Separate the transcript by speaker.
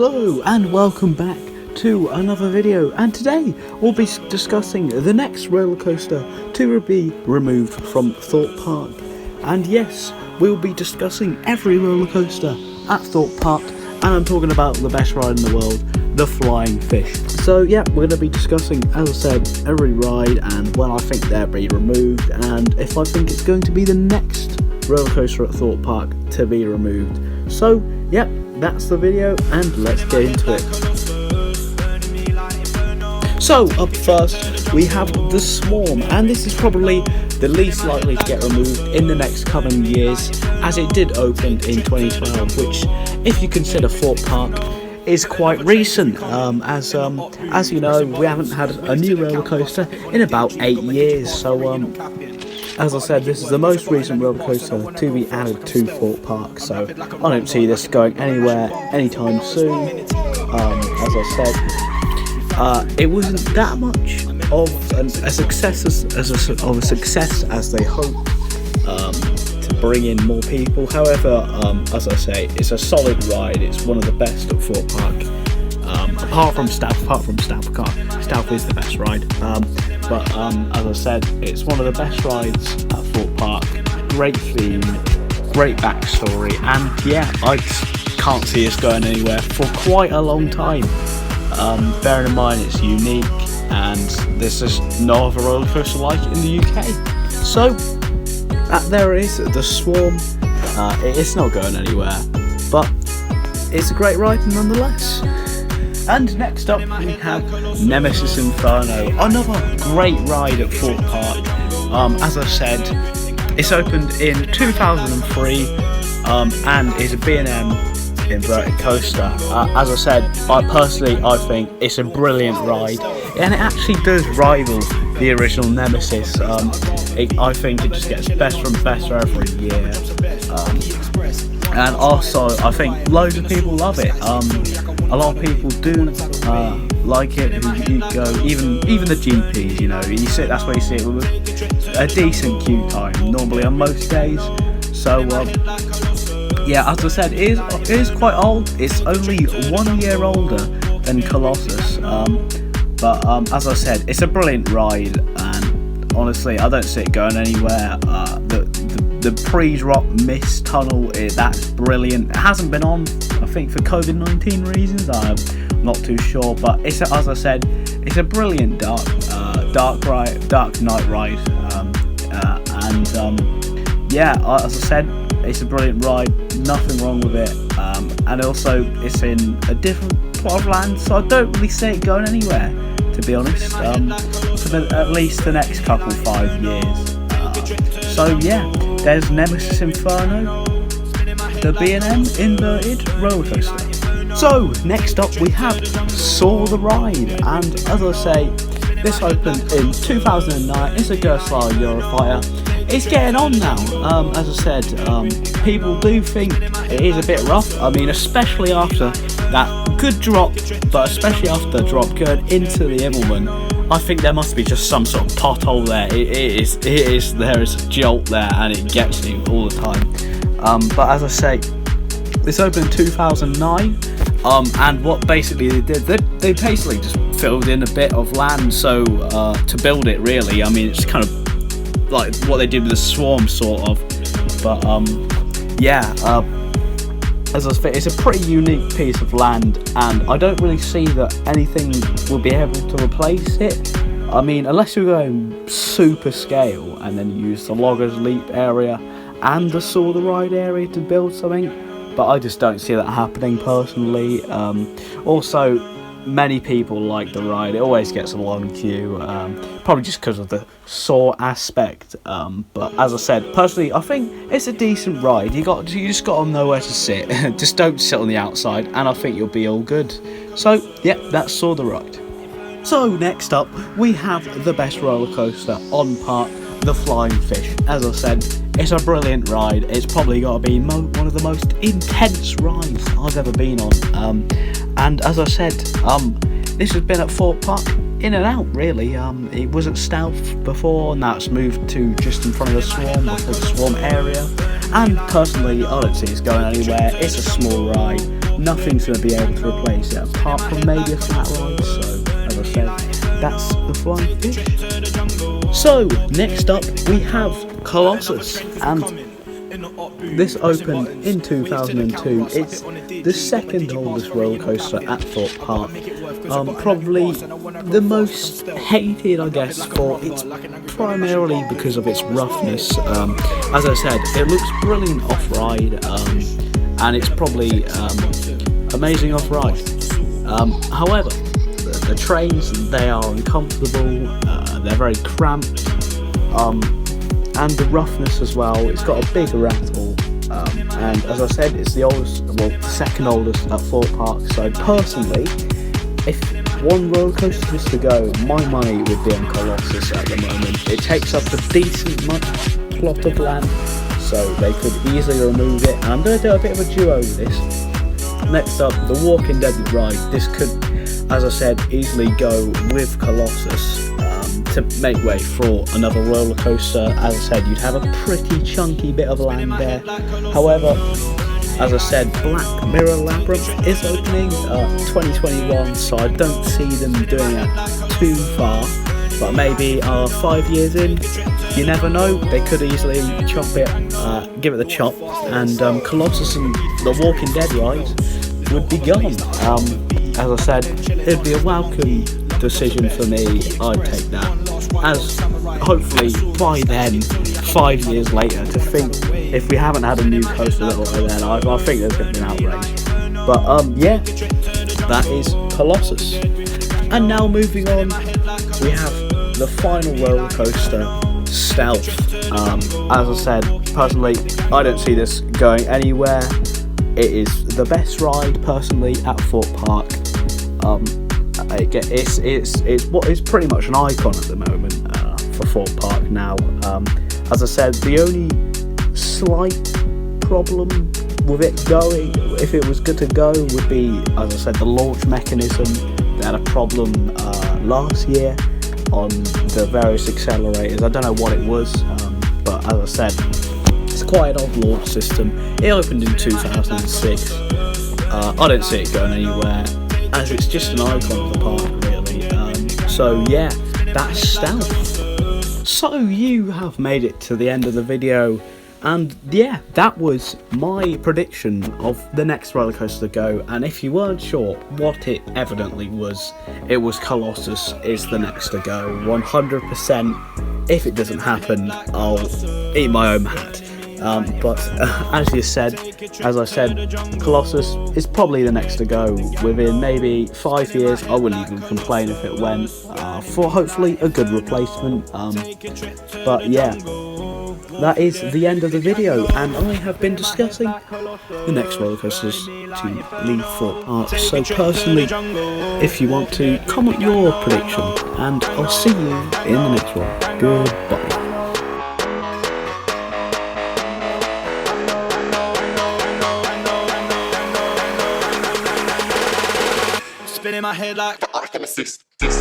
Speaker 1: Hello and welcome back to another video, and today we'll be discussing the next roller coaster to be removed from Thorpe Park. And yes, we'll be discussing every roller coaster at Thorpe Park, and I'm talking about the best ride in the world, the Flying Fish. So yeah, we're going to be discussing, as I said, every ride and when I think they'll be removed, and if I think it's going to be the next roller coaster at Thorpe Park to be removed. So yep, that's the video and let's get into it. So up first we have the Swarm, and this is probably the least likely to get removed in the next coming years, as it did open in 2012, which, if you consider Thorpe Park, is quite recent. As you know, we haven't had a new roller coaster in about 8 years. So as I said, this is the most recent roller coaster to be added to Thorpe Park, so I don't see this going anywhere anytime soon. As I said, it wasn't that much of a success as they hoped to bring in more people. However, as I say, it's a solid ride. It's one of the best at Thorpe Park. Apart from Staff is the best ride. But as I said, it's one of the best rides at Thorpe Park. Great theme, great backstory, and yeah, I can't see us going anywhere for quite a long time. Bearing in mind it's unique, and there's just no other roller coaster like it in the UK. So there it is, the Swarm. It's not going anywhere, but it's a great ride nonetheless. And next up we have Nemesis Inferno, another great ride at Thorpe Park. As I said, it's opened in 2003 and is a B&M inverted coaster. As I said, I think it's a brilliant ride, and it actually does rival the original Nemesis. I think it just gets better and better every year. And also, I think loads of people love it. A lot of people do like it. You go, even the GPs, you know, that's where you see it with a decent queue time normally on most days. So yeah, as I said, it is quite old. It's only 1 year older than Colossus. But as I said, it's a brilliant ride, and honestly, I don't see it going anywhere. The pre-drop mist tunnel, that's brilliant. It hasn't been on, I think, for COVID-19 reasons. I'm not too sure, but as I said, it's a brilliant dark night ride. Yeah, as I said, it's a brilliant ride. Nothing wrong with it. And also, it's in a different plot of land, so I don't really see it going anywhere, to be honest. For at least the next 5 years. So yeah, there's Nemesis Inferno, the B&M inverted roller coaster. So next up we have Soar the Ride, and as I say, this opened in 2009. It's a Gerstlauer Eurofighter. It's getting on now. As I said, people do think it is a bit rough. I mean, especially after that good drop, but especially after the drop going into the Immelman. I think there must be just some sort of pothole there. There is a jolt there, and it gets you all the time. But as I say, this opened in 2009, and what basically they did, they basically just filled in a bit of land to build it, really. I mean, it's kind of like what they did with the Swarm, sort of. But yeah, as I say, it's a pretty unique piece of land, and I don't really see that anything will be able to replace it. I mean, unless you're going super scale and then you use the Loggers Leap area and the Soar the Ride area to build something, but I just don't see that happening personally. Also, many people like the ride. It always gets a long queue, probably just because of the Soar aspect. But as I said, personally, I think it's a decent ride. You just got to know where to sit. Just don't sit on the outside, and I think you'll be all good. So yeah, that's Soar the Ride. So next up, we have the best roller coaster on park, the Flying Fish. As I said, it's a brilliant ride. It's probably got to be one of the most intense rides I've ever been on. And as I said, this has been at Thorpe Park in and out, really. It was at Stealth before, now it's moved to just in front of the Swarm, or the Swarm area. And personally, I don't see it's going anywhere. It's a small ride, nothing's going to be able to replace it apart from maybe a flat ride. So as I said, that's the flying fish. So next up we have Colossus, and this opened in 2002. It's the second oldest roller coaster at Thorpe Park. Probably the most hated, I guess, for it's primarily because of its roughness. As I said, it looks brilliant off-ride, and it's probably amazing off-ride. However, the trains, they are uncomfortable, they're very cramped, and the roughness as well. It's got a big rattle, and as I said, it's the oldest, well, the second oldest at Thorpe Park. So personally, if one roller coaster was to go, my money would be on Colossus at the moment. It takes up a decent plot of land, so they could easily remove it. And I'm going to do a bit of a duo with this. Next up, the Walking Dead ride. This could, as I said, easily go with Colossus to make way for another roller coaster. As I said, you'd have a pretty chunky bit of land there. However, as I said, Black Mirror Labyrinth is opening 2021, so I don't see them doing it too far. But maybe 5 years in, you never know, they could easily chop it, give it the chop, and Colossus and the Walking Dead ride would be gone. As I said, it'd be a welcome decision for me. I'd take that, as hopefully by then, 5 years later, to think if we haven't had a new coaster by then, I think there's going to be an outrage. But yeah, that is Colossus. And now moving on, we have the final roller coaster, Stealth. As I said, personally, I don't see this going anywhere. It is the best ride personally at Thorpe Park. It's what is pretty much an icon at the moment for Thorpe Park now. As I said, the only slight problem with it going, if it was good to go, would be, as I said, the launch mechanism. They had a problem last year on the various accelerators. I don't know what it was, but as I said, it's quite an old launch system. It opened in 2006. I don't see it going anywhere, as it's just an icon of the park, really. So yeah, that's Stealth. So you have made it to the end of the video, and yeah, that was my prediction of the next roller coaster to go. And if you weren't sure what it evidently was, it was Colossus is the next to go, 100%. If it doesn't happen, I'll eat my own hat. But as I said, Colossus is probably the next to go. Within maybe 5 years, I wouldn't even complain if it went for hopefully a good replacement. But yeah, that is the end of the video, and I have been discussing the next roller coasters to leave Thorpe Park. So personally, if you want to, comment your prediction, and I'll see you in the next one. Goodbye.
Speaker 2: Spinning my head like I can assist this.